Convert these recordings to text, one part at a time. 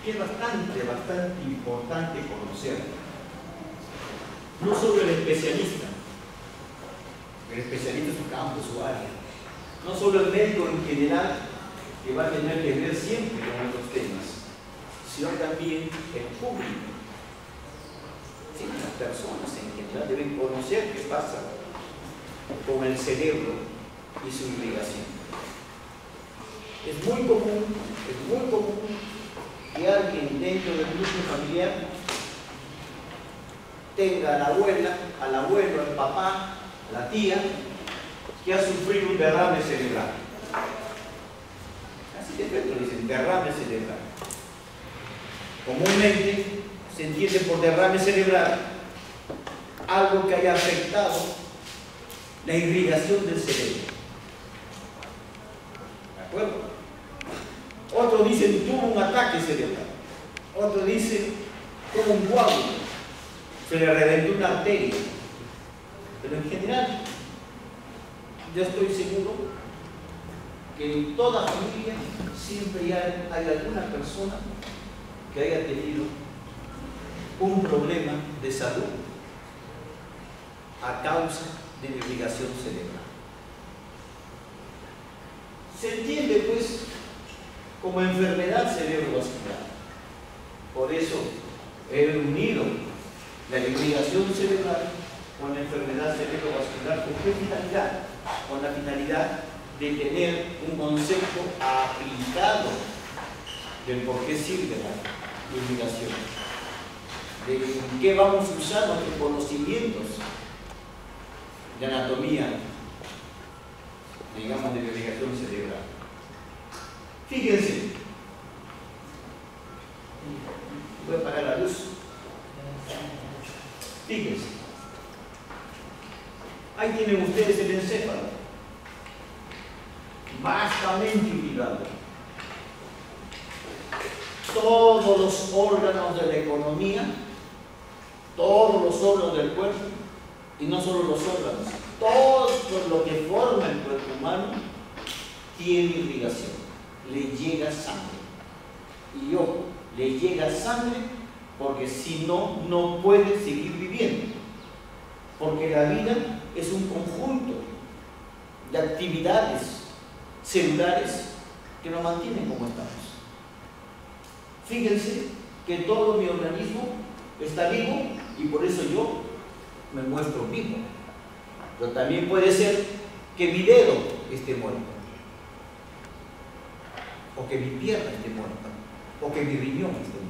que es bastante importante conocer. No solo el especialista es su campo, su área. No solo el médico en general, que va a tener que ver siempre con estos temas, sino también el público. Sí, las personas en general deben conocer qué pasa con el cerebro y su irrigación. Es muy común que alguien dentro del núcleo familiar tenga a la abuela, al abuelo, al papá, a la tía, que ha sufrido un derrame cerebral. Así de pronto dicen derrame cerebral. Comúnmente se entiende por derrame cerebral algo que haya afectado la irrigación del cerebro. ¿De acuerdo? Otros dicen tuvo un ataque cerebral. Otros dicen tuvo un coágulo. Se le reventó una arteria. Pero en general, yo estoy seguro que en toda familia siempre hay alguna persona que haya tenido un problema de salud a causa de la irrigación cerebral. Se entiende pues como enfermedad cerebrovascular. Por eso he unido la irrigación cerebral con la enfermedad cerebrovascular. ¿Con qué finalidad? Con la finalidad de tener un concepto aplicado del por qué sirve la irrigación, de en qué vamos a usar nuestros conocimientos de anatomía, digamos, de la irrigación cerebral. Fíjense, voy a apagar la luz. Fíjense, ahí tienen ustedes el encéfalo, vastamente irrigado. Todos los órganos de la economía, todos los órganos del cuerpo, y no solo los órganos, todo lo que forma el cuerpo humano tiene irrigación, le llega sangre. Y ojo, le llega sangre porque si no, no puede seguir viviendo. Porque la vida es un conjunto de actividades celulares que nos mantienen como estamos. Fíjense que todo mi organismo está vivo y por eso yo me muestro vivo. Pero también puede ser que mi dedo esté muerto, o que mi pierna esté muerta, o que mi riñón esté muerto.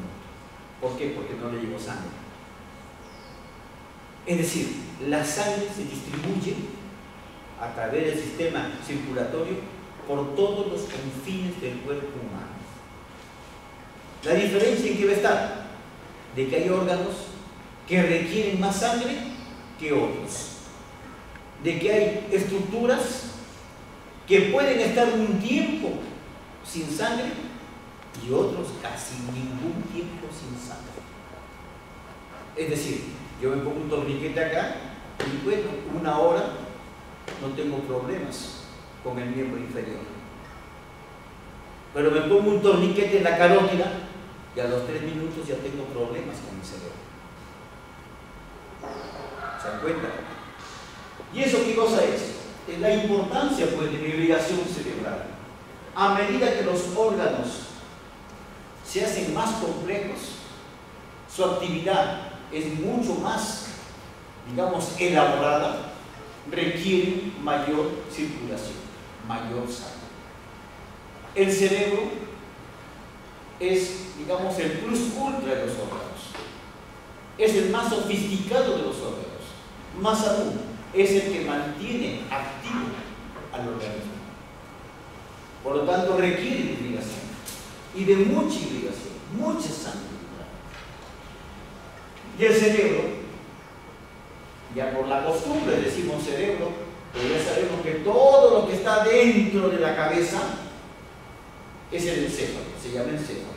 ¿Por qué? Porque no le llegó sangre. Es decir, la sangre se distribuye a través del sistema circulatorio por todos los confines del cuerpo humano. La diferencia en qué va a estar, de que hay órganos que requieren más sangre que otros, de que hay estructuras que pueden estar un tiempo sin sangre y otros casi ningún tiempo sin sangre. Es decir, yo me pongo un torniquete acá y bueno, 1 hora no tengo problemas con el miembro inferior, pero me pongo un torniquete en la carótida y a los 3 minutos ya tengo problemas con el cerebro. ¿Se dan cuenta? ¿Y eso qué cosa es? Es la importancia pues de la irrigación cerebral. A medida que los órganos se hacen más complejos, su actividad es mucho más, digamos, elaborada, requiere mayor circulación, mayor sangre. El cerebro es, digamos, el plus ultra de los órganos. Es el más sofisticado de los órganos. Más aún, es el que mantiene activo al organismo. Por lo tanto, requiere de irrigación. Y de mucha irrigación, mucha sangre. Y el cerebro, ya por la costumbre decimos cerebro, pero ya sabemos que todo lo que está dentro de la cabeza es el encéfalo, se llama encéfalo.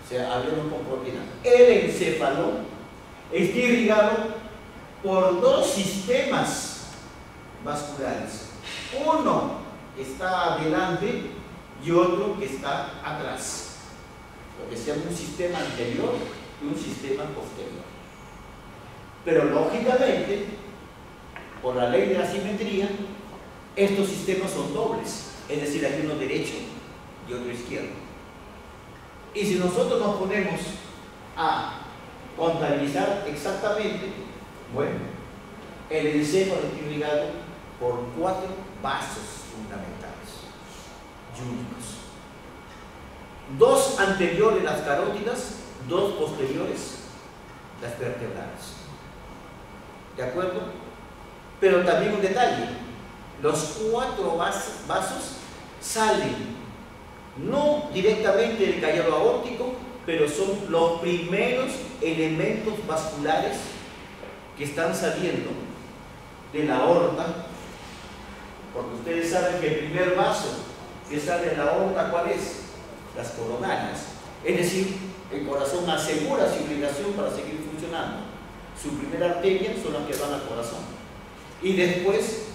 O sea, hablemos con propiedad. El encéfalo está irrigado por 2 sistemas vasculares. Uno que está adelante y otro que está atrás, lo que se llama un sistema anterior y un sistema posterior. Pero lógicamente, por la ley de la simetría, estos sistemas son dobles, es decir, hay uno derecho y otro izquierdo. Y si nosotros nos ponemos a contabilizar exactamente, bueno, el encéfalo está irrigado por 4 vasos fundamentales y únicos. 2 anteriores las carótidas, 2 posteriores las vertebrales. ¿De acuerdo? Pero también un detalle, los 4 vasos salen no directamente del callado aórtico, pero son los primeros elementos vasculares que están saliendo de la aorta, porque ustedes saben que el primer vaso que sale de la aorta, ¿cuál es? Las coronarias. Es decir, el corazón asegura su irrigación para seguir funcionando. Su primera arteria son las que van al corazón. Y después,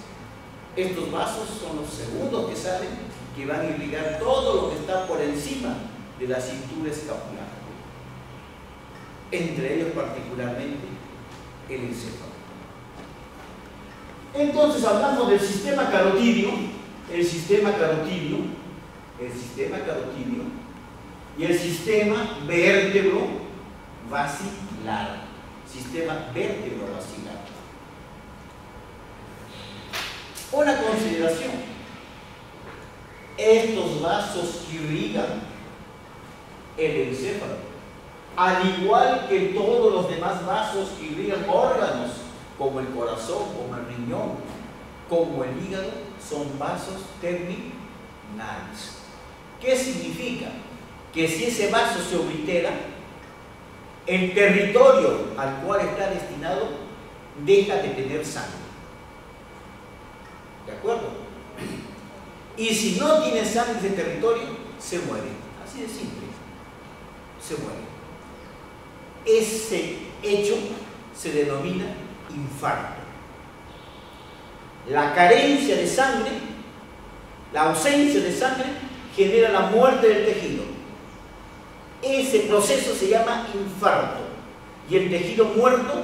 estos vasos son los segundos que salen, que van a irrigar todo lo que está por encima de la cintura escapular. Entre ellos particularmente el encéfalo. Entonces hablamos del sistema carotídeo, el sistema carotídeo y el sistema vértebro-basilar. Sistema vértebro-basilar. Una consideración: estos vasos que irrigan el encéfalo, al igual que todos los demás vasos que irrigan órganos, como el corazón, como el riñón, como el hígado, son vasos terminales. ¿Qué significa? Que si ese vaso se oblitera, el territorio al cual está destinado deja de tener sangre. ¿De acuerdo? Y si no tiene sangre ese territorio, se muere. Así de simple. Se muere. Ese hecho se denomina infarto. La carencia de sangre, la ausencia de sangre, genera la muerte del tejido. Ese proceso se llama infarto. Y el tejido muerto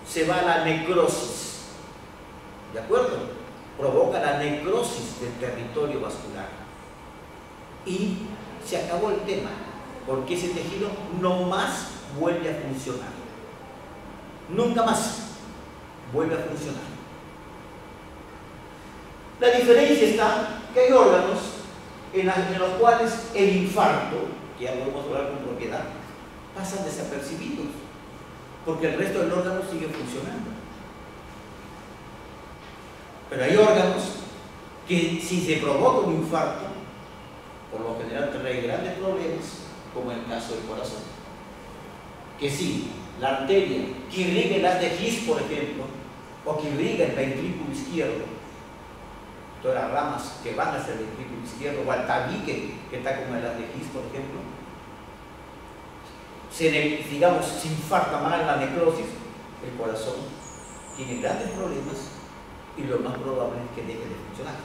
se va a la necrosis. ¿De acuerdo? Provoca la necrosis del territorio vascular. Y se acabó el tema, porque ese tejido no más vuelve a funcionar. Nunca más vuelve a funcionar. La diferencia está que hay órganos en los cuales el infarto, que ya podemos hablar con propiedad, pasan desapercibidos, porque el resto del órgano sigue funcionando. Pero hay órganos que si se provoca un infarto, por lo general trae grandes problemas, como el caso del corazón. Que si la arteria que irriga el haz de His, por ejemplo, o que irriga el ventrículo izquierdo, todas las ramas que van hacia el ventrículo izquierdo, o al tabique que está como el haz de His, por ejemplo, digamos, se infarta mal la necrosis, el corazón tiene grandes problemas y lo más probable es que deje de funcionar.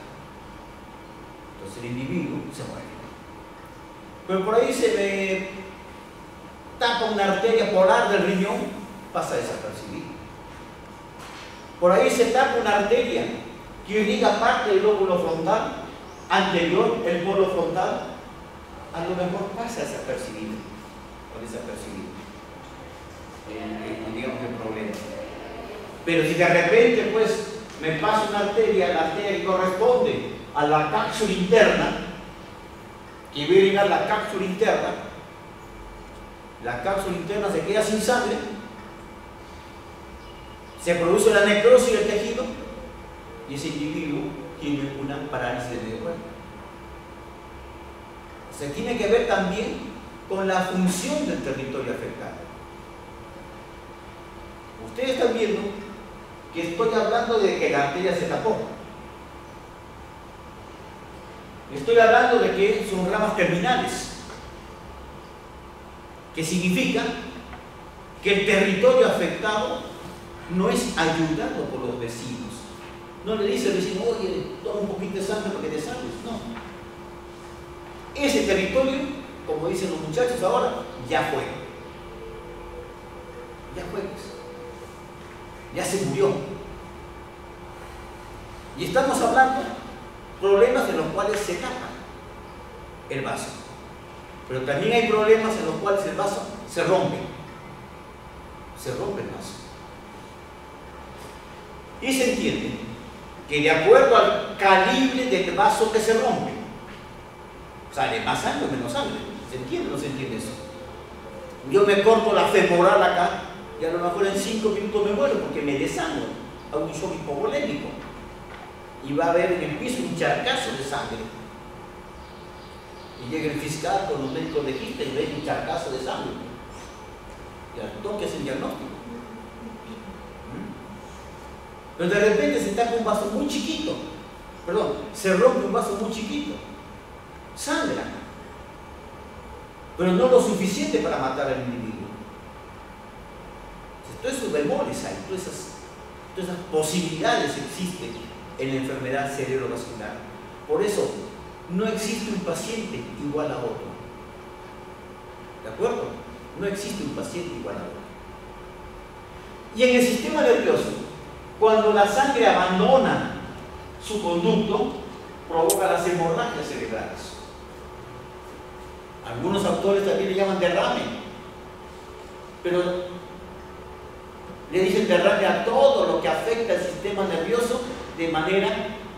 Entonces el individuo se muere. Pero por ahí se le tapa una arteria polar del riñón, pasa desapercibido. Por ahí se tapa una arteria que irriga parte del lóbulo frontal anterior, el polo frontal, a lo mejor pasa desapercibido o desapercibido. Digamos que el problema. Pero si de repente pues me pasa una arteria, la arteria que corresponde a la cápsula interna, que va a irrigar la cápsula interna se queda sin sangre, se produce la necrosis del tejido y ese individuo tiene una parálisis de medio cuerpo. Se tiene que ver también con la función del territorio afectado. Ustedes están viendo que estoy hablando de que la arteria se tapó. Estoy hablando de que son ramas terminales, que significa que el territorio afectado no es ayudado por los vecinos. No le dice al vecino, oye, toma un poquito de sangre para que te salves. No. Ese territorio como dicen los muchachos ahora, ya fue. Ya fue, pues. Ya se murió. Y estamos hablando de problemas en los cuales se tapa el vaso. Pero también hay problemas en los cuales el vaso se rompe. Se rompe el vaso. Y se entiende que de acuerdo al calibre del vaso que se rompe, sale más sangre o menos sangre. ¿Se entiende o no se entiende eso? Yo me corto la femoral acá y a lo mejor en 5 minutos me muero porque me desangro. Hago un shock hipovolémico. Y va a haber en el piso un charcazo de sangre. Y llega el fiscal con los médicos legistas y ve un charcazo de sangre. Y al toque es el diagnóstico. Pero de repente se tapa un vaso muy chiquito. Perdón, se rompe un vaso muy chiquito. Sangra. Pero no lo suficiente para matar al individuo. Todos esos bemoles hay, todas esas posibilidades existen en la enfermedad cerebrovascular. Por eso, no existe un paciente igual a otro. ¿De acuerdo? No existe un paciente igual a otro. Y en el sistema nervioso, cuando la sangre abandona su conducto, provoca las hemorragias cerebrales. Algunos autores también le llaman derrame, pero le dicen derrame a todo lo que afecta al sistema nervioso de manera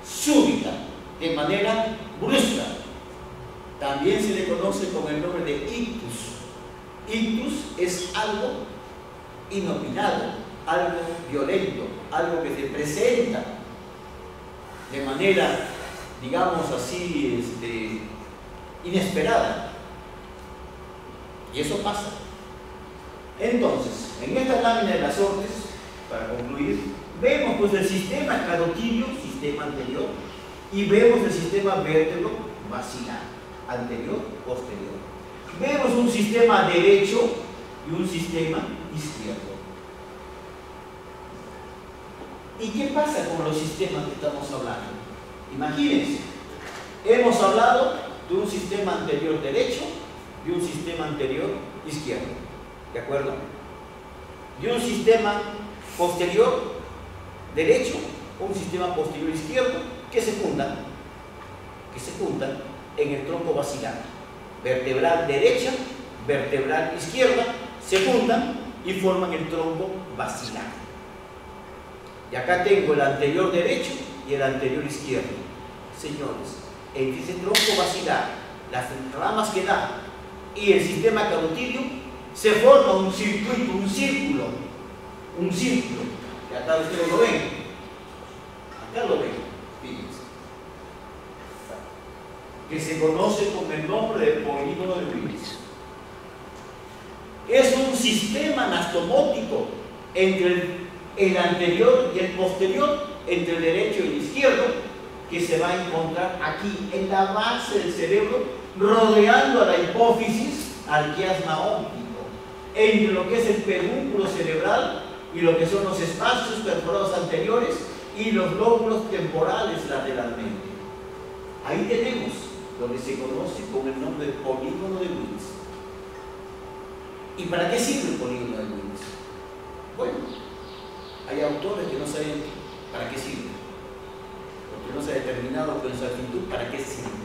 súbita, de manera brusca. También se le conoce con el nombre de ictus. Ictus es algo inopinado, algo violento, algo que se presenta de manera, digamos así, inesperada. Y eso pasa. Entonces, en esta lámina de las Ortes, para concluir, vemos pues el sistema carotídeo, sistema anterior, y vemos el sistema vértebro-basilar, anterior, posterior. Vemos un sistema derecho y un sistema izquierdo. ¿Y qué pasa con los sistemas que estamos hablando? Imagínense, hemos hablado de un sistema anterior derecho y un sistema anterior izquierdo, ¿de acuerdo? De un sistema posterior derecho o un sistema posterior izquierdo que se juntan en el tronco basilar, vertebral derecha, vertebral izquierda, se juntan y forman el tronco basilar. Y acá tengo el anterior derecho y el anterior izquierdo. Señores, entre ese tronco basilar, las ramas que da y el sistema carotídeo, se forma un circuito, un círculo, que acá ustedes lo ven, acá lo ven, fíjense, que se conoce con el nombre de polígono de Willis. Es un sistema anastomótico entre el anterior y el posterior, entre el derecho y el izquierdo, que se va a encontrar aquí en la base del cerebro, rodeando a la hipófisis, al quiasma óptico, entre lo que es el pedúnculo cerebral y lo que son los espacios perforados anteriores y los lóbulos temporales lateralmente. Ahí tenemos lo que se conoce con el nombre de polígono de Willis. ¿Y para qué sirve el polígono de Willis? Bueno, hay autores que no saben para qué sirve, porque no se ha determinado con exactitud para qué sirve.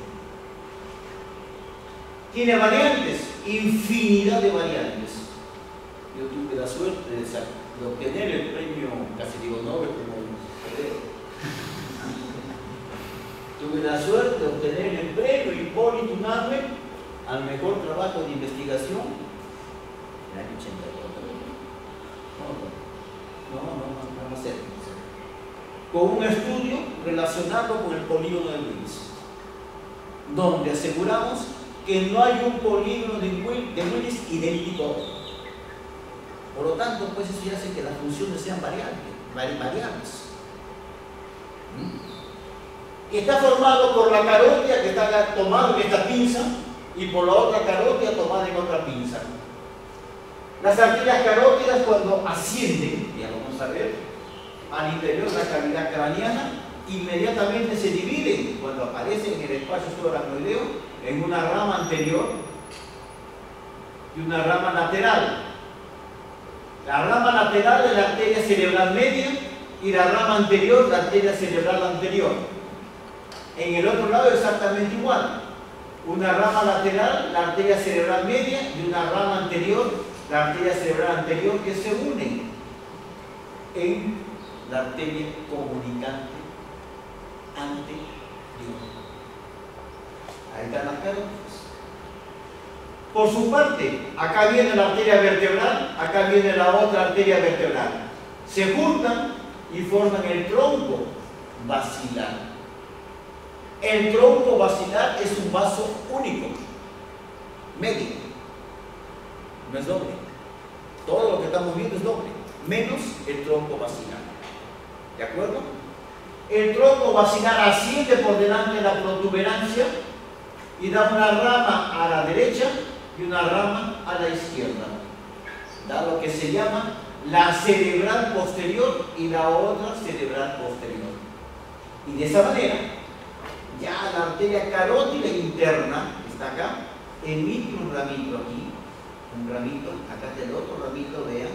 Tiene variantes, infinidad de variantes. Yo tuve la suerte de obtener el premio, casi digo Nobel, como tuve la suerte de obtener el premio Hipólito Unanue al mejor trabajo de investigación en el año 84. No sé. Con un estudio relacionado con el polígono de Willis, donde aseguramos que no hay un polígono de Willis idéntico. Por lo tanto, pues eso ya hace que las funciones sean variables. Y está formado por la carótida que está tomada en esta pinza y por la otra carótida tomada en otra pinza. Las arterias carótidas, cuando ascienden, ya lo vamos a ver, al interior de la cavidad craneana, inmediatamente se dividen cuando aparecen en el espacio subaracnoideo en una rama anterior y una rama lateral. La rama lateral es la arteria cerebral media y la rama anterior, la arteria cerebral anterior. En el otro lado exactamente igual. Una rama lateral, la arteria cerebral media, y una rama anterior, la arteria cerebral anterior, que se unen en la arteria comunicante anterior. Ahí están las carótidas. Por su parte, acá viene la arteria vertebral, acá viene la otra arteria vertebral. Se juntan y forman el tronco basilar. El tronco basilar es un vaso único, medio, no es doble. Todo lo que estamos viendo es doble, menos el tronco basilar. ¿De acuerdo? El tronco basilar asciende por delante de la protuberancia y da una rama a la derecha y una rama a la izquierda. Da lo que se llama la cerebral posterior y la otra cerebral posterior. Y de esa manera, ya la arteria carótida interna, que está acá, emite un ramito aquí, un ramito, acá está el otro ramito, vean,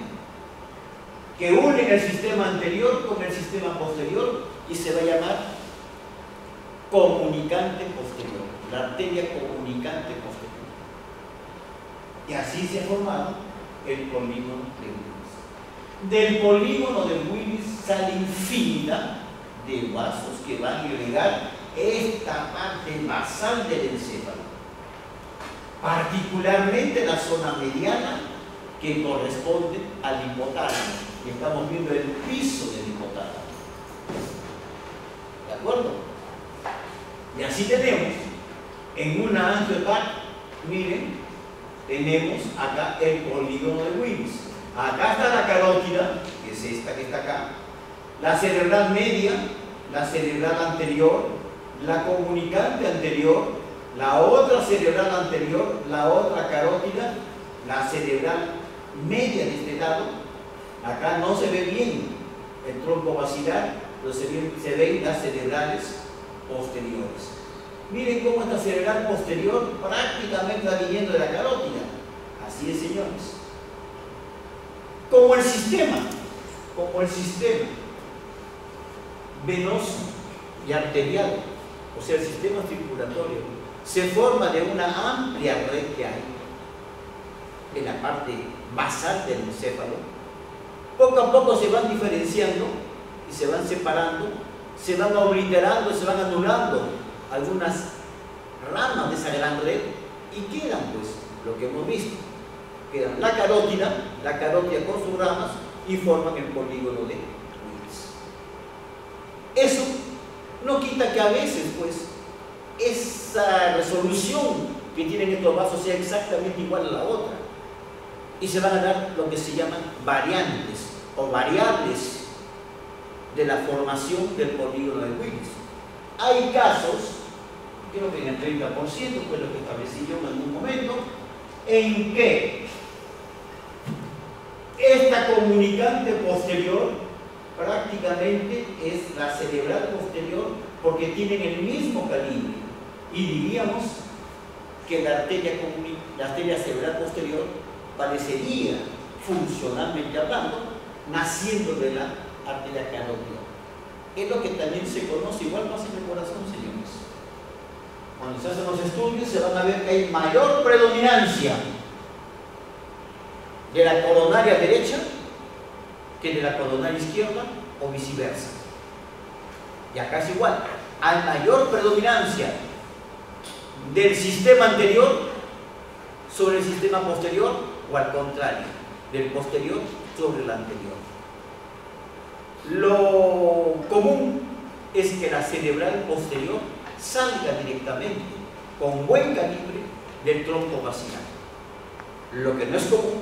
que une el sistema anterior con el sistema posterior y se va a llamar comunicante posterior, la arteria comunicante posterior. Y así se ha formado el polígono de Willis. Del polígono de Willis sale infinidad de vasos que van a irrigar esta parte basal del encéfalo, particularmente la zona mediana que corresponde al hipotálamo. Y estamos viendo el piso del hipotálamo. ¿De acuerdo? Y así tenemos en una angiopath, miren, tenemos acá el polígono de Willis. Acá está la carótida, que es esta que está acá, la cerebral media, la cerebral anterior, la comunicante anterior, la otra cerebral anterior, la otra carótida, la cerebral media de este lado. Acá no se ve bien el tronco basilar, pero se ven las cerebrales posteriores. Miren cómo esta cerebral posterior prácticamente va viniendo de la carótida. Así es, señores. Como el sistema venoso y arterial, o sea, el sistema circulatorio, se forma de una amplia red que hay en la parte basal del encéfalo. Poco a poco se van diferenciando y se van separando, se van obliterando, se van anulando algunas ramas de esa gran red y quedan pues lo que hemos visto. Quedan la carótida con sus ramas y forman el polígono de Willis. Eso no quita que a veces pues esa resolución que tienen estos vasos sea exactamente igual a la otra y se van a dar lo que se llaman variantes o variables de la formación del polígono de Willis. Hay casos, creo que en el 30% fue lo que establecí yo en algún momento, en que esta comunicante posterior prácticamente es la cerebral posterior porque tienen el mismo calibre y diríamos que la arteria cerebral posterior parecería, funcionalmente hablando, naciendo de la arteria carótida. Es lo que también se conoce, igual pasa en el corazón, señores. Cuando se hacen los estudios se van a ver que hay mayor predominancia de la coronaria derecha que de la coronaria izquierda o viceversa. Y acá es igual, hay mayor predominancia del sistema anterior sobre el sistema posterior o al contrario, del posterior sobre el anterior. Lo común es que la cerebral posterior salga directamente con buen calibre del tronco basilar. Lo que no es común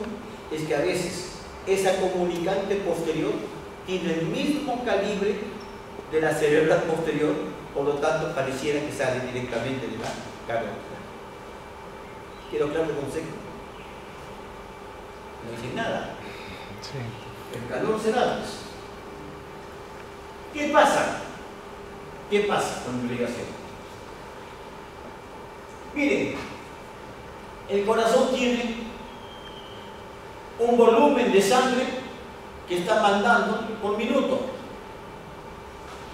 es que a veces esa comunicante posterior tiene el mismo calibre de la cerebral posterior, por lo tanto pareciera que sale directamente de la carótida. ¿Quiero claro el concepto? No dicen nada. Sí. El calor se da. ¿Qué pasa? ¿Qué pasa con la irrigación? Miren, el corazón tiene un volumen de sangre que está mandando por minuto,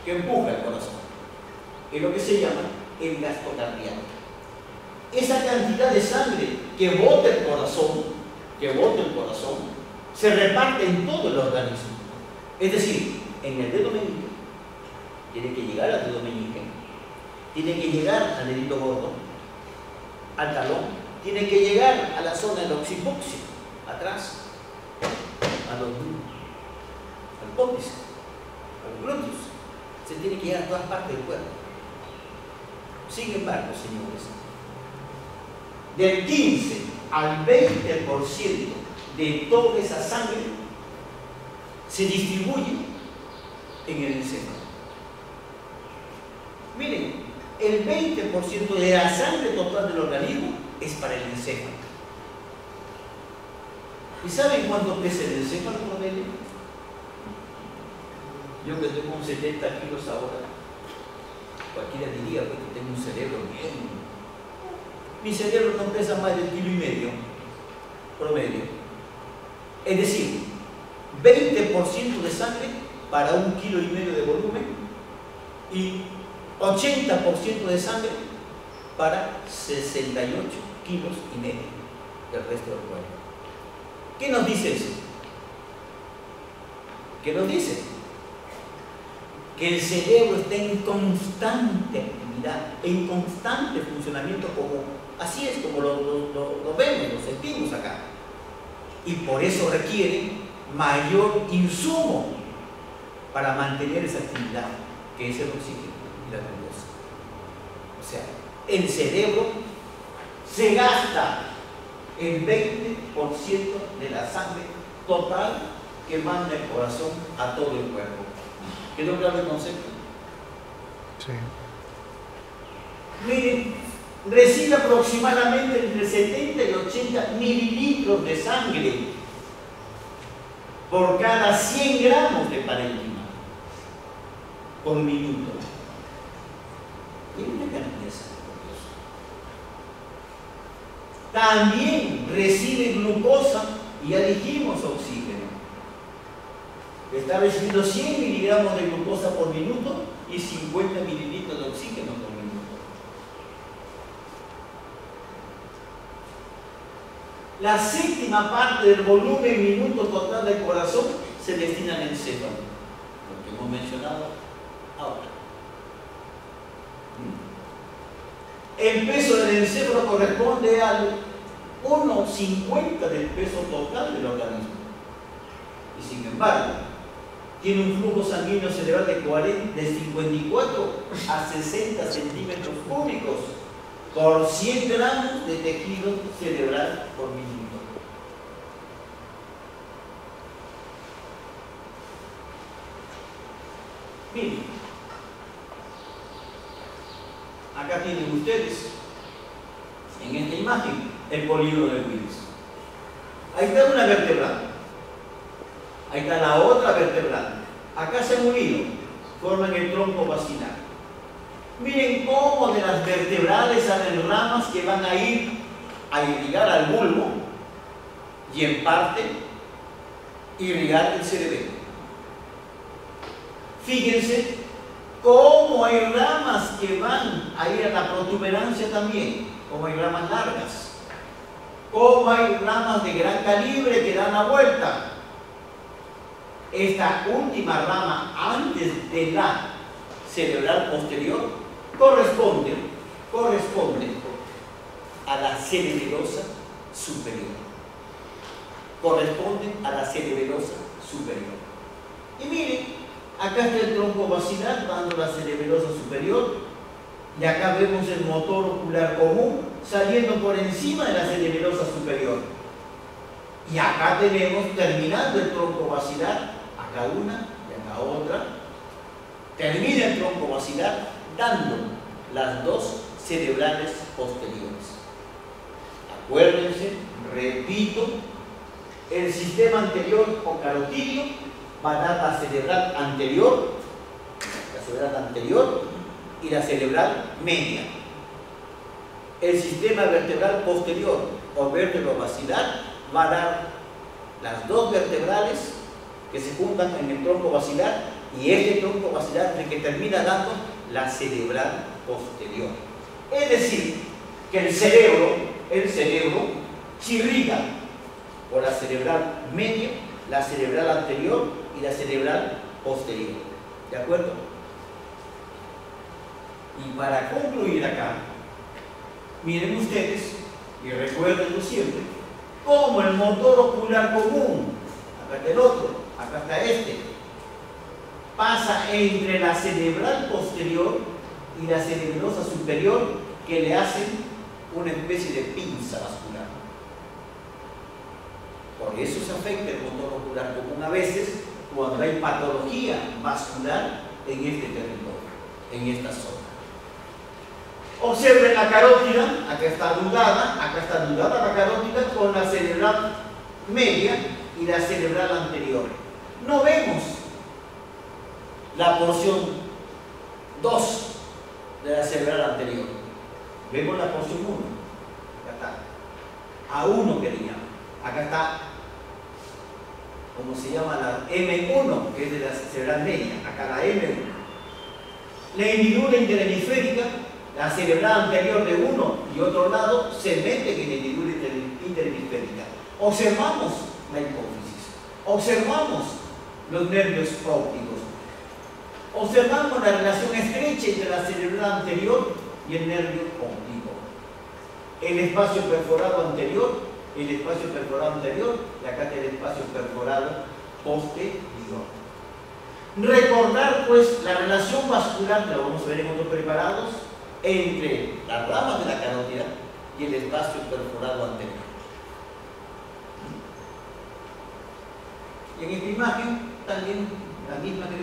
que empuja el corazón. Es lo que se llama el gasto cardíaco. Esa cantidad de sangre que bota el corazón, se reparte en todo el organismo. Es decir, en el dedo meñique, tiene que llegar al dedo meñique, tiene que llegar al dedito gordo, al talón, tiene que llegar a la zona del occiput, atrás, al pódice, a los glúteos. Se tiene que llegar a todas partes del cuerpo. Sin embargo, señores, del 15 al 20% de toda esa sangre se distribuye en el encéfalo. Miren, el 20% de la sangre total del organismo es para el encéfalo. ¿Y saben cuánto pesa el encéfalo, Cornelio? Yo que tengo 70 kilos ahora, cualquiera diría que tengo un cerebro bien. Mi cerebro no pesa más de 1,5 kilos promedio. Es decir, 20% de sangre para 1,5 kilos de volumen y 80% de sangre para 68,5 kilos del resto del cuerpo. ¿Qué nos dice eso? ¿Qué nos dice? Que el cerebro está en constante actividad, en constante funcionamiento, como así es como lo vemos, lo sentimos acá. Y por eso requiere mayor insumo para mantener esa actividad, que es el oxígeno y la glucosa. O sea, el cerebro se gasta el 20% de la sangre total que manda el corazón a todo el cuerpo. ¿Quedó claro el concepto? Sí. Miren, recibe aproximadamente entre 70 y 80 mililitros de sangre por cada 100 gramos de parénquima por minuto. Miren una cantidad de sangre, por Dios. También recibe glucosa y ya dijimos oxígeno. Está recibiendo 100 miligramos de glucosa por minuto y 50 mililitros de oxígeno por minuto. La séptima parte del volumen minuto total del corazón se destina al encéfalo, lo que hemos mencionado ahora. El peso del encéfalo corresponde al 1,50 del peso total del organismo. Y sin embargo, tiene un flujo sanguíneo cerebral de 54 a 60 centímetros cúbicos por 100 gramos de tejido cerebral por minuto. Miren, acá tienen ustedes, en esta imagen, el polígono de Willis. Ahí está una vértebra. Ahí está la otra vertebral. Acá se han unido, forman el tronco vacilar. Miren cómo de las vertebrales salen ramas que van a ir a irrigar al bulbo y en parte irrigar el cerebelo. Fíjense cómo hay ramas que van a ir a la protuberancia también, como hay ramas largas, cómo hay ramas de gran calibre que dan la vuelta. Esta última rama, antes de la cerebral posterior, corresponde a la cerebelosa superior. Corresponde a la cerebelosa superior. Y miren, acá está el tronco vacilar dando la cerebelosa superior, y acá vemos el motor ocular común saliendo por encima de la cerebelosa superior. Y acá tenemos, terminando el tronco vacilar, acá una y acá otra, termina el tronco vacilar dando las dos cerebrales posteriores. Acuérdense, repito, el sistema anterior o carotidio va a dar la cerebral anterior y la cerebral media. El sistema vertebral posterior o vértebro vacilar va a dar las dos vertebrales que se juntan en el tronco basilar, y este tronco basilar es el que termina dando la cerebral posterior. Es decir, que el cerebro chirriga por la cerebral media, la cerebral anterior y la cerebral posterior. ¿De acuerdo? Y para concluir acá, miren ustedes, y recuérdenlo siempre, como el motor ocular común, acá está el otro, acá está este, pasa entre la cerebral posterior y la cerebrosa superior, que le hacen una especie de pinza vascular. Por eso se afecta el motor ocular común a veces cuando hay patología vascular en este territorio, en esta zona. Observen la carótida, acá está anudada la carótida con la cerebral media y la cerebral anterior. No vemos la porción 2 de la cerebral anterior, vemos la porción 1, acá está, A1 que le llaman, acá está, como se llama la M1, que es de la cerebral media, acá la M1. La hendidura interhemisférica, la cerebral anterior de uno y otro lado, se mete en la hendidura interhemisférica. Observamos la hipófisis, observamos los nervios ópticos, observamos la relación estrecha entre la cerebral anterior y el nervio óptico. El espacio perforado anterior, el espacio perforado anterior, y acá está el espacio perforado posterior. Recordar pues la relación vascular, que lo vamos a ver en otros preparados, entre las ramas de la carótida y el espacio perforado anterior. Y en esta imagen también la misma que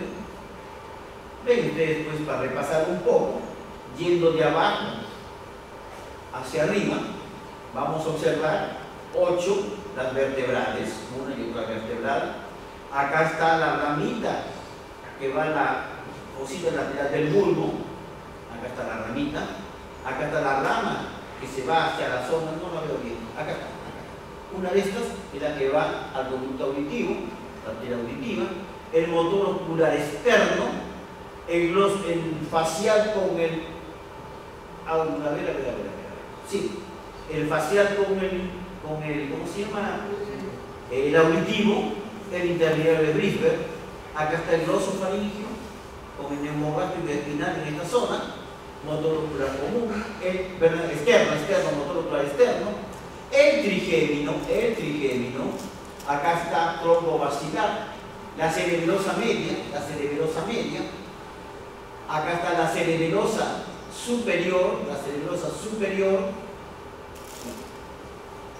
ven ustedes, pues, para repasar un poco, yendo de abajo hacia arriba, vamos a observar 8 las vertebrales, una y otra vertebral. Acá está la ramita que va a la fosita lateral del bulbo, acá está la ramita, acá está la rama que se va hacia la zona, no la veo bien, acá está. Una de estas es la que va al conducto auditivo, la arteria auditiva, el motor ocular externo, el facial con el, sí, el facial con el, ¿cómo se llama? El auditivo, el intermediario de Brisbane. Acá está el gloso faríngeo con el neumogástrico espinal en esta zona, motor ocular común, externo, motor ocular externo, el trigémino, acá está tronco basilar, la cerebrosa media, acá está la cerebrosa superior,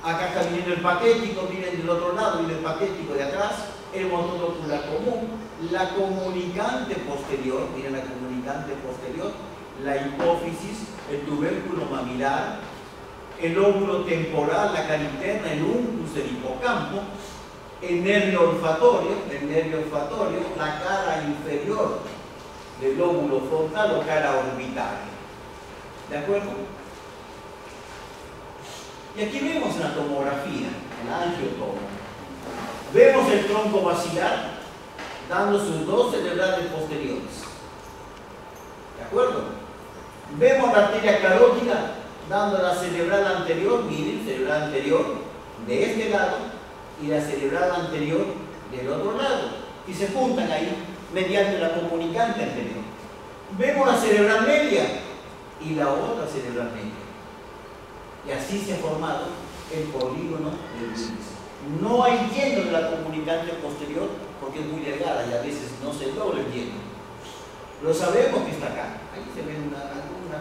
acá está viniendo el patético, viene del otro lado, viene el patético de atrás, el motor ocular común, la comunicante posterior, miren la comunicante posterior, la hipófisis, el tubérculo mamilar, el óvulo temporal, la cara interna, el uncus, el hipocampo, el nervio olfatorio, la cara inferior del lóbulo frontal o cara orbital. ¿De acuerdo? Y aquí vemos la tomografía, el angiotomo. Vemos el tronco basilar dando sus 2 cerebrales posteriores. ¿De acuerdo? Vemos la arteria carótida dando la cerebral anterior, miren, cerebral anterior de este lado y la cerebral anterior del otro lado, y se juntan ahí mediante la comunicante anterior. Vemos la cerebral media y la otra cerebral media. Y así se ha formado el polígono de Willis. No hay lleno de la comunicante posterior porque es muy delgada y a veces no se logra el lleno. Lo sabemos que está acá. Ahí se ve alguna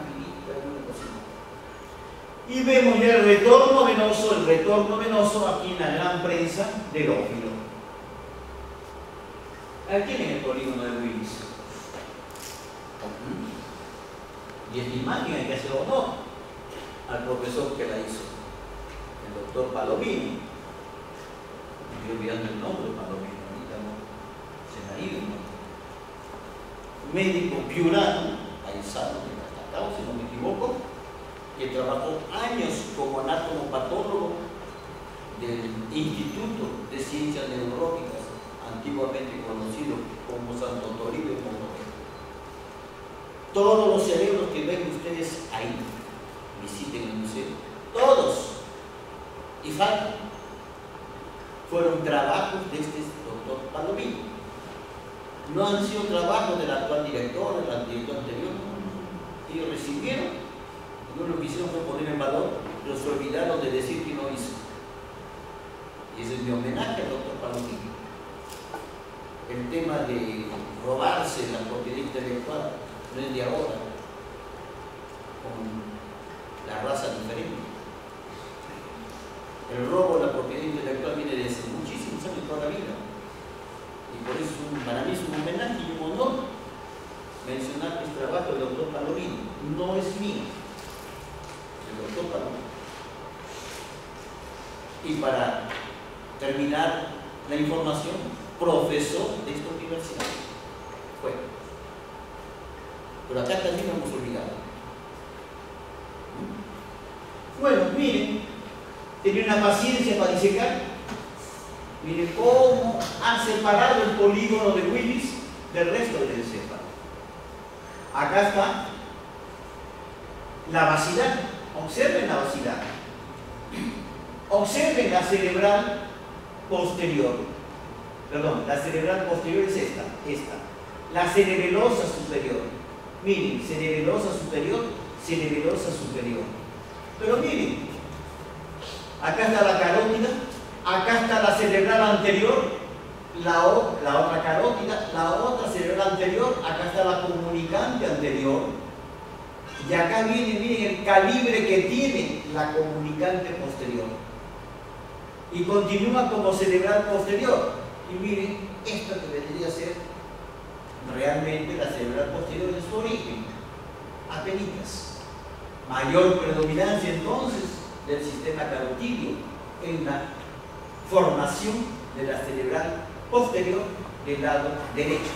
filita, alguna cosita. Y vemos ya el retorno venoso aquí en la gran prensa del ófilo. Aquí en el polígono de Willis. Y esta imagen hay que hacer honor al profesor que la hizo, el doctor Palomino. Me estoy olvidando el nombre de Palomino, ahorita no se me ha ido el nombre. Médico piurano, paisano de Castacao, si no me equivoco, que trabajó años como anatómopatólogo del Instituto de Ciencias Neurológicas, antiguamente conocido como Santo Toribio Montoro. Todos los cerebros que ven ustedes ahí, visiten el museo, todos, y faltan, fueron trabajos de este doctor Palomino. No han sido trabajos del actual director, del director anterior. Ellos recibieron, y lo que hicieron fue poner en valor, pero se olvidaron de decir que no hizo. Y ese es mi homenaje al doctor Palomino. El tema de robarse la propiedad intelectual no es de ahora, con la raza diferente. El robo de la propiedad intelectual viene desde muchísimos años, toda la vida. Y por eso para mí es un homenaje y un honor mencionar que el trabajo del doctor Palomino no es mío, el doctor Palomino. Y para terminar la información, profesor de esta universidad. Bueno, pero acá también lo hemos olvidado. Bueno, miren, tenía una paciencia para disecar. Miren cómo han separado el polígono de Willis del resto del encéfalo. Acá está la basilar. Observen la basilar. Observen la cerebral posterior. Perdón, la cerebral posterior es esta. La cerebelosa superior. Miren, cerebelosa superior, cerebelosa superior. Pero miren, acá está la carótida. Acá está la cerebral anterior, la otra carótida, la otra cerebral anterior, acá está la comunicante anterior. Y acá viene, miren el calibre que tiene la comunicante posterior. Y continúa como cerebral posterior. Y miren, esto que vendría a ser realmente la cerebral posterior en su origen. Apenitas. Mayor predominancia entonces del sistema carotidio en la formación de la cerebral posterior del lado derecho.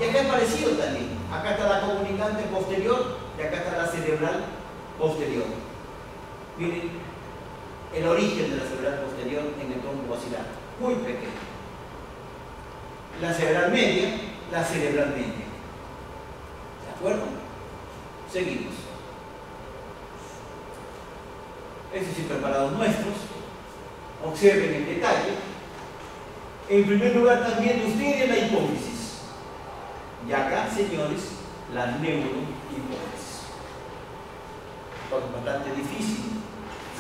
Y acá es parecido también. Acá está la comunicante posterior y acá está la cerebral posterior. Miren el origen de la cerebral posterior en el tronco basilar, muy pequeño. La cerebral media, la cerebral media. ¿De acuerdo? Seguimos. Estos sí preparados nuestros. Observen el detalle. En primer lugar, también ustedes la hipófisis. Y acá, señores, la neurohipófisis. Es bastante difícil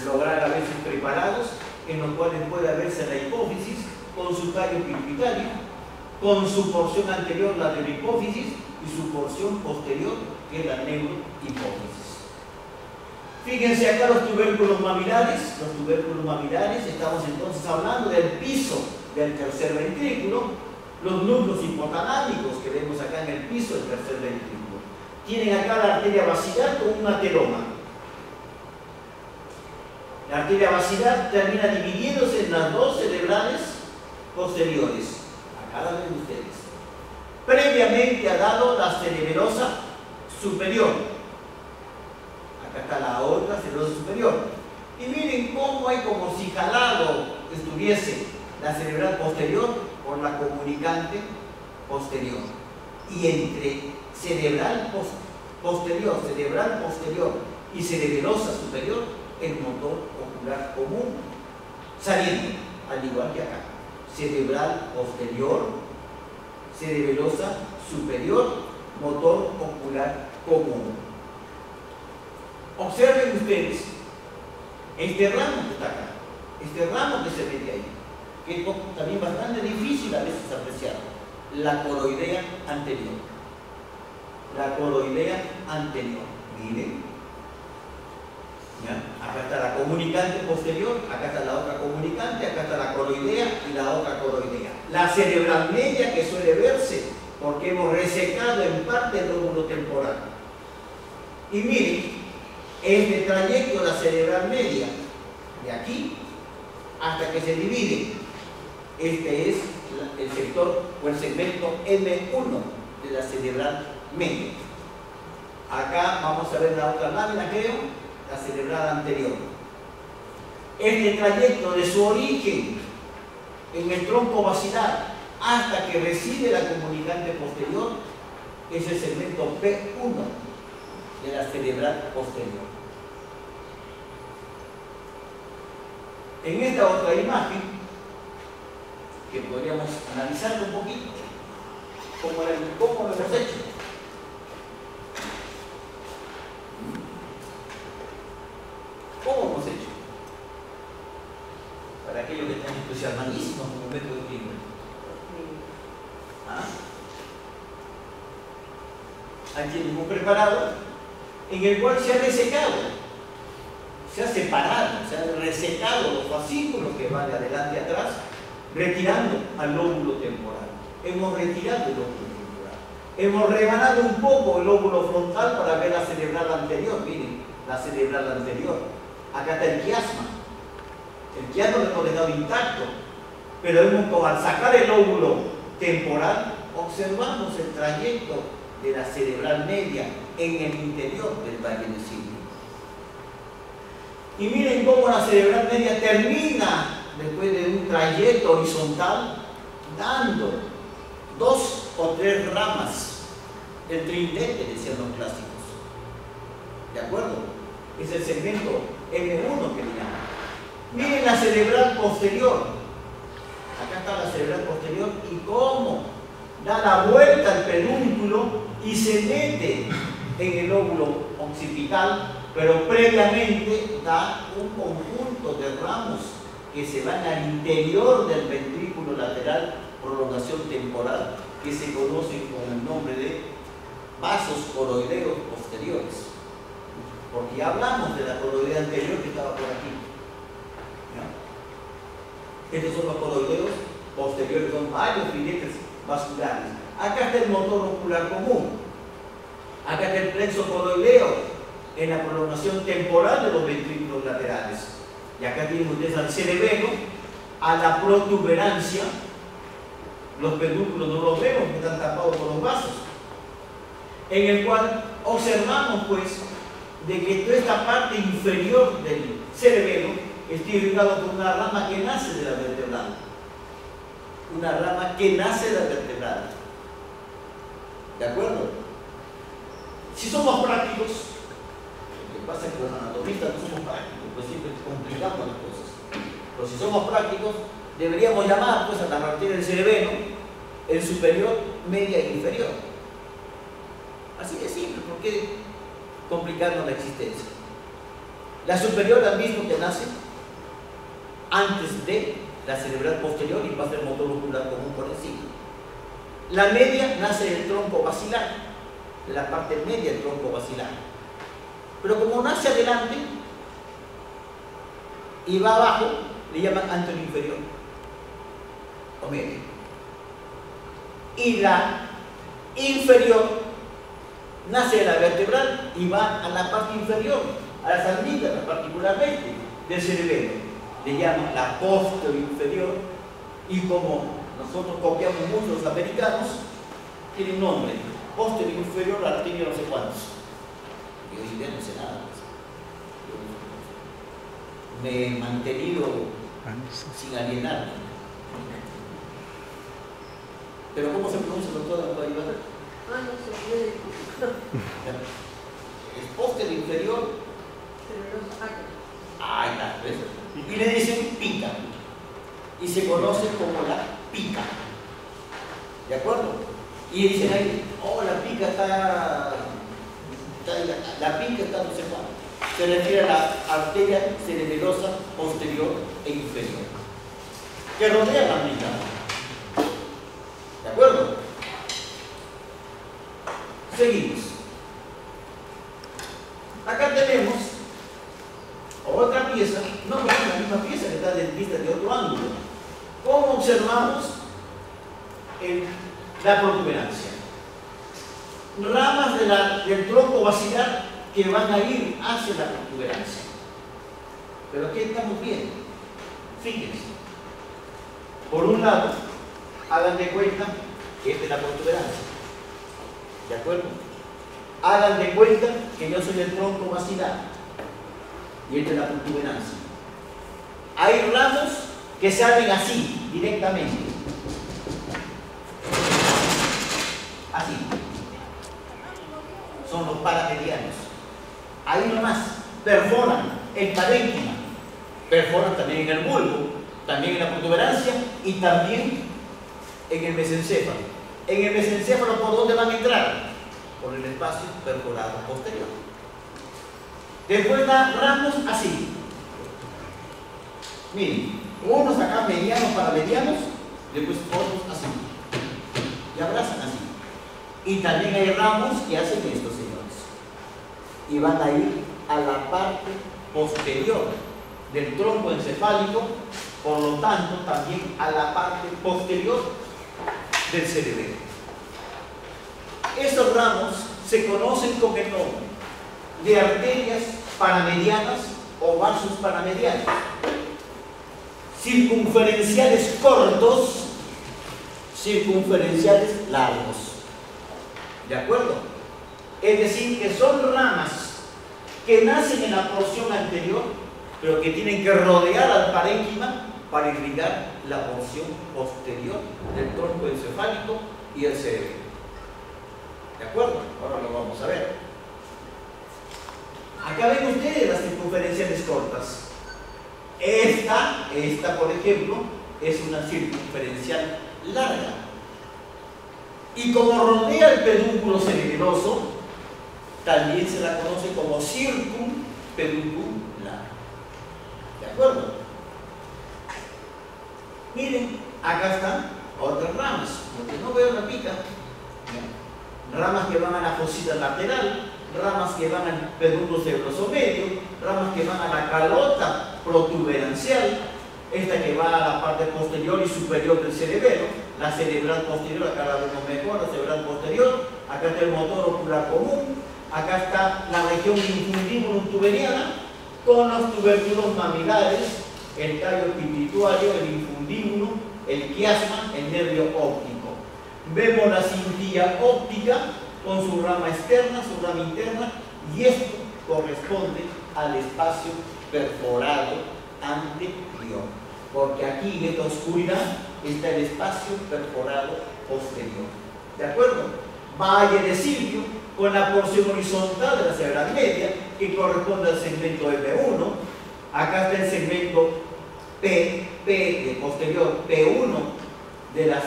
lograr a veces preparados en los cuales puede verse la hipófisis con su tallo pituitario, con su porción anterior, la neurohipófisis, y su porción posterior, que es la neurohipófisis. Fíjense acá los tubérculos mamilares. Los tubérculos mamilares, estamos entonces hablando del piso del tercer ventrículo. Los núcleos hipotalámicos que vemos acá en el piso del tercer ventrículo. Tienen acá la arteria basilar con un ateloma. La arteria basilar termina dividiéndose en las dos cerebrales posteriores. Acá la ven ustedes. Previamente ha dado la cerebelosa superior. Acá está la otra cerebrosa superior. Y miren cómo hay como si jalado estuviese la cerebral posterior por la comunicante posterior. Y entre cerebral posterior y cerebelosa superior, el motor ocular común saliendo, al igual que acá. Cerebral posterior, cerebelosa superior, motor ocular común. Observen ustedes este ramo que está acá, este ramo que se mete ahí, que es también bastante difícil a veces apreciar, la coroidea anterior. La coroidea anterior, miren, ¿ya? Acá está la comunicante posterior, acá está la otra comunicante, acá está la coroidea y la otra coroidea. La cerebral media que suele verse porque hemos resecado en parte el lóbulo temporal. Y miren, este trayecto de la cerebral media, de aquí hasta que se divide, este es el sector o el segmento M1 de la cerebral media. Acá vamos a ver la otra lámina, creo, la cerebral anterior. Este trayecto de su origen en el tronco basilar hasta que recibe la comunicante posterior es el segmento P1 de la cerebral posterior. En esta otra imagen, que podríamos analizarlo un poquito, ¿cómo lo hemos hecho? ¿Cómo hemos hecho? Para aquellos que están entusiasmadísimos con un método clínico. Aquí tenemos un preparado en el cual se ha resecado, se ha separado, se han resecado los fascículos que van de adelante a atrás, retirando al lóbulo temporal. Hemos retirado el lóbulo temporal. Hemos rebanado un poco el lóbulo frontal para ver la cerebral anterior. Miren, la cerebral anterior. Acá está el quiasma. El quiasma lo hemos dejado intacto, pero al sacar el lóbulo temporal, observamos el trayecto de la cerebral media en el interior del valle de Silvio. Y miren cómo la cerebral media termina después de un trayecto horizontal dando 2 o 3 ramas del tridente, decían los clásicos. ¿De acuerdo? Es el segmento M1 que le llaman. Miren la cerebral posterior. Acá está la cerebral posterior y cómo da la vuelta al pedúnculo y se mete en el lóbulo occipital, pero previamente da un conjunto de ramos que se van al interior del ventrículo lateral, prolongación temporal, que se conocen con el nombre de vasos coroideos posteriores. Porque ya hablamos de la coroidea anterior que estaba por aquí. ¿Ya? Estos son los coroideos posteriores, son varios filetes vasculares. Acá está el motor ocular común. Acá está el plexo coroideo en la prolongación temporal de los ventrículos laterales. Y acá tienen ustedes al cerebelo, a la protuberancia. Los pedúnculos no los vemos, que están tapados por los vasos. En el cual observamos, pues, de que toda esta parte inferior del cerebelo está irrigado por una rama que nace de la vertebral. Una rama que nace de la vertebral. ¿De acuerdo? Si somos prácticos, lo que pasa es que los anatomistas no somos prácticos, pues siempre complicamos las cosas. Pero si somos prácticos, deberíamos llamar pues a la arteria del cerebelo el superior, media e inferior. Así de simple, ¿por qué complicarnos la existencia? La superior al mismo que nace antes de la cerebral posterior y pasa el motor ocular común por encima. La media nace del tronco basilar, de la parte media del tronco basilar. Pero como nace adelante y va abajo, le llaman anterior inferior o media. Y la inferior nace de la vertebral y va a la parte inferior, a las amígdalas particularmente del cerebelo. Le llaman la posterior inferior, y como nosotros copiamos mucho los americanos, tiene un nombre: posterior inferior, arteria no sé cuántos. Y hoy día no sé nada. Me he mantenido sin alienarme. Pero ¿cómo se pronuncia, doctor? ¿Me puede ayudar? No se puede. El posterior inferior. Ahí está, ¿ves? Y le dicen pica. Y se conoce como la pica. ¿De acuerdo? Y dicen ahí, oh, la pica está la pica está no sé cuánto. Se refiere a la arteria cerebelosa posterior e inferior, que rodea la amígdala. ¿De acuerdo? Seguimos. Acá tenemos otra pieza, no es la misma pieza que está vista de otro ángulo. ¿Cómo observamos la protuberancia? Ramas del tronco basilar que van a ir hacia la protuberancia. Pero aquí estamos viendo. Fíjense. Por un lado, hagan de cuenta que esta es la protuberancia. ¿De acuerdo? Hagan de cuenta que yo soy el tronco basilar y esta es la protuberancia. Hay ramos que salen así, directamente. Así. Son los paramedianos. Ahí nomás perforan el parénquima, perforan también en el bulbo, también en la protuberancia y también en el mesencéfalo. En el mesencéfalo, ¿por dónde van a entrar? Por el espacio perforado posterior. Después da ramos así. Miren, unos acá medianos para medianos, después otros así. Y abrazan así. Y también hay ramos que hacen esto, señores. Y van a ir a la parte posterior del tronco encefálico, por lo tanto, también a la parte posterior del cerebelo. Estos ramos se conocen con el nombre de arterias paramedianas o vasos paramedianos, circunferenciales cortos, circunferenciales largos. ¿De acuerdo? Es decir, que son ramas que nacen en la porción anterior, pero que tienen que rodear al parénquima para irrigar la porción posterior del tronco encefálico y el cerebro. ¿De acuerdo? Ahora lo vamos a ver. Acá ven ustedes las circunferenciales cortas. Esta, por ejemplo, es una circunferencial larga. Y como rodea el pedúnculo cerebeloso, también se la conoce como circunpeduncular. ¿De acuerdo? Miren, acá están otras ramas. Lo que no veo repita. Ramas que van a la fosita lateral, ramas que van al pedúnculo cerebroso medio, ramas que van a la calota protuberancial, esta que va a la parte posterior y superior del cerebelo, la cerebral posterior, acá la vemos mejor, la cerebral posterior, acá está el motor ocular común, acá está la región infundíbulum tuberiana, con los tubérculos mamilares, el tallo pituitario, el infundíbulo, el quiasma, el nervio óptico. Vemos la cintilla óptica con su rama externa, su rama interna, y esto corresponde al espacio perforado anterior, porque aquí en esta oscuridad está el espacio perforado posterior. ¿De acuerdo? Valle de Silvio con la porción horizontal de la cerebral media, que corresponde al segmento M1. Acá está el segmento P de posterior, P1 de la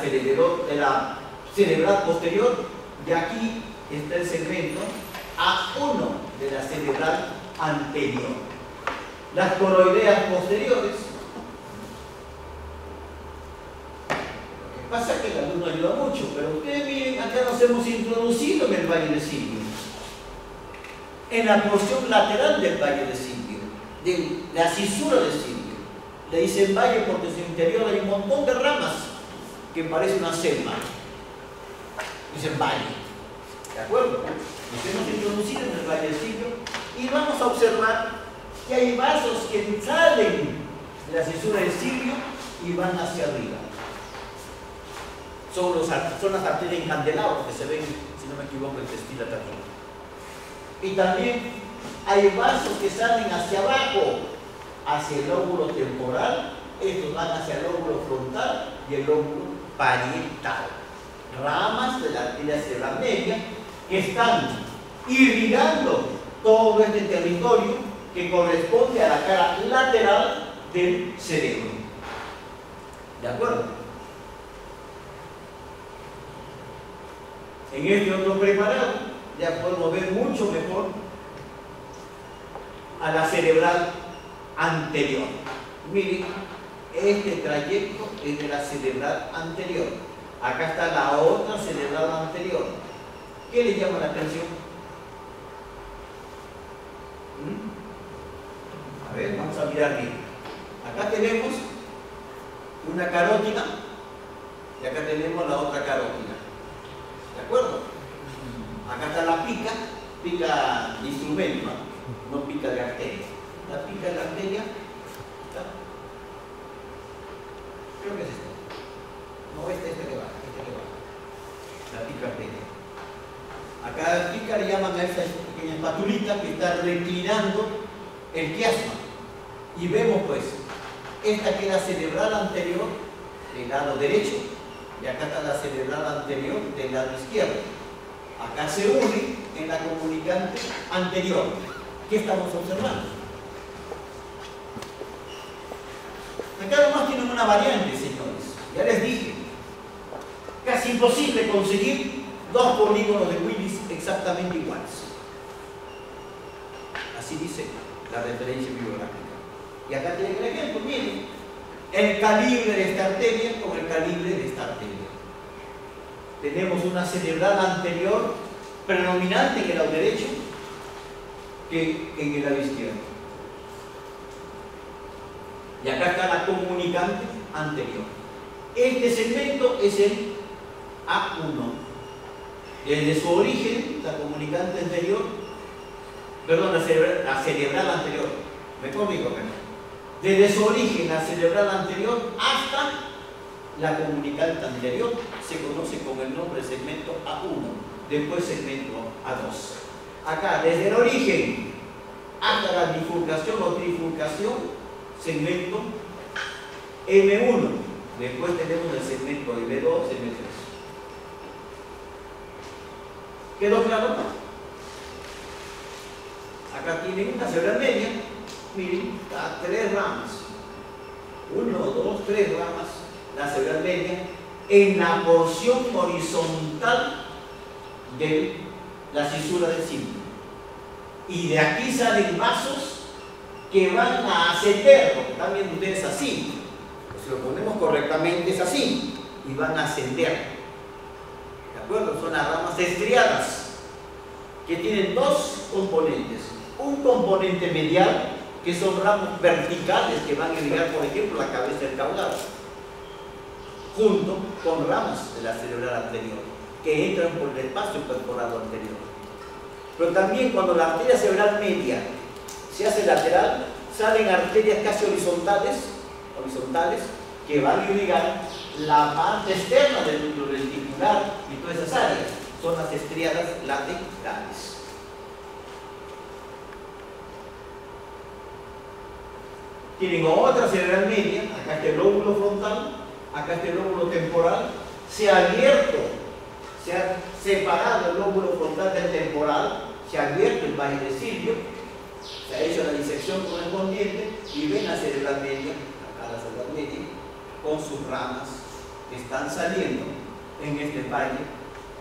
cerebral posterior, y aquí está el segmento A1 de la cerebral anterior. Las coroideas posteriores. Lo que pasa es que el alumno ayuda mucho, pero ustedes miren, acá nos hemos introducido en el Valle de Silvio, en la porción lateral del Valle de Silvio, de la cisura de Silvio. Le dicen valle porque en su interior hay un montón de ramas que parece una selva. Dicen valle. ¿De acuerdo? Nos hemos introducido en el Valle de Silvio y vamos a observar que hay vasos que salen de la cisura de Silvio y van hacia arriba. Son las arterias en candelabros que se ven, si no me equivoco, en textil también. Y también hay vasos que salen hacia abajo, hacia el lóbulo temporal. Estos van hacia el lóbulo frontal y el lóbulo parietal. Ramas de la arteria cerebral media que están irrigando todo este territorio que corresponde a la cara lateral del cerebro. ¿De acuerdo? En este otro preparado ya podemos ver mucho mejor a la cerebral anterior. Miren, este trayecto es de la cerebral anterior. Acá está la otra cerebral anterior. ¿Qué le llama la atención? A ver, vamos a mirar bien. Acá tenemos una carótida y acá tenemos la otra carótida. ¿De acuerdo? Acá está la pica de instrumento, no pica de arteria. La pica de la arteria está. Creo que es esta. No, este que va, la pica arteria. Acá pica le llaman a esta pequeña espatulita que está reclinando el quiasma. Y vemos pues, esta que es la cerebral anterior del lado derecho, y acá está la cerebral anterior del lado izquierdo. Acá se une en la comunicante anterior. ¿Qué estamos observando? Acá nomás tienen una variante, señores. Ya les dije, casi imposible conseguir dos polígonos de Willis exactamente iguales. Así dice la referencia bibliográfica. Y acá tienen el ejemplo, miren, el calibre de esta arteria con el calibre de esta arteria. Tenemos una cerebral anterior predominante en el lado derecho que en el lado izquierdo. Y acá está la comunicante anterior. Este segmento es el A1. Desde su origen, la comunicante anterior, perdón, la cerebral anterior, me corrijo, desde su origen, la cerebral anterior hasta la comunicante anterior se conoce con el nombre de segmento A1, después segmento A2. Acá, desde el origen hasta la bifurcación o trifurcación, segmento M1. Después tenemos el segmento M2, M3. ¿Quedó claro? Acá tienen una cerebral media. Miren, está 3 ramas. 1, 2, 3 ramas. La cerebral media en la porción horizontal de la cisura del símbolo. Y de aquí salen vasos que van a ascender, porque están viendo ustedes así. Si lo ponemos correctamente es así, y van a ascender. ¿De acuerdo? Son las ramas estriadas, que tienen dos componentes. Un componente medial, que son ramos verticales que van a irrigar, por ejemplo, la cabeza del caudal, junto con ramas de la cerebral anterior, que entran por el espacio perforado anterior. Pero también cuando la arteria cerebral media se hace lateral, salen arterias casi horizontales que van a irrigar la parte externa del núcleo reticular y todas esas áreas. Son las estriadas laterales. Tienen otra cerebral media, acá está el lóbulo frontal, acá está el lóbulo temporal, se ha abierto, se ha separado el lóbulo frontal del temporal, se ha abierto el valle de Silvio, se ha hecho la disección correspondiente y ven la cerebral media, acá la cerebral media, con sus ramas que están saliendo en este valle,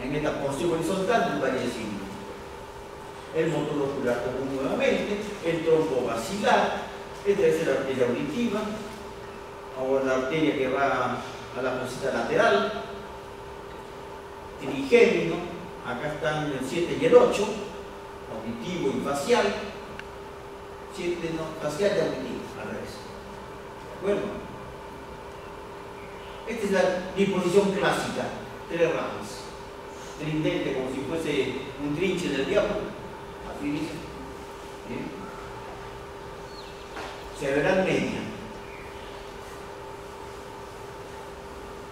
en esta porción horizontal del valle de Silvio. El motor ocular común nuevamente, el tronco basilar, esta es la arteria auditiva, ahora la arteria que va a la fosita lateral, trigémino, acá están el 7 y el 8, auditivo y facial, 7 no, facial y auditivo, al revés. ¿De acuerdo? Esta es la disposición clásica, 3 ramas, tridente como si fuese un trinche del diablo, así dice. ¿Bien? Cerebral media.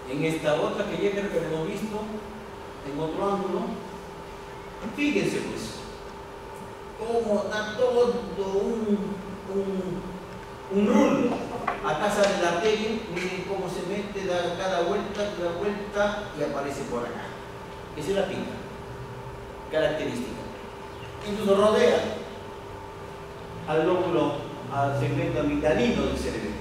En esta otra que ya creo que lo hemos visto en otro ángulo, fíjense pues cómo da todo un rulo. Acá sale la arteria, miren cómo se mete, da cada vuelta y aparece por acá. Esa es la pinta característica. Incluso rodea al lóbulo, al segmento amigdalino del cerebro.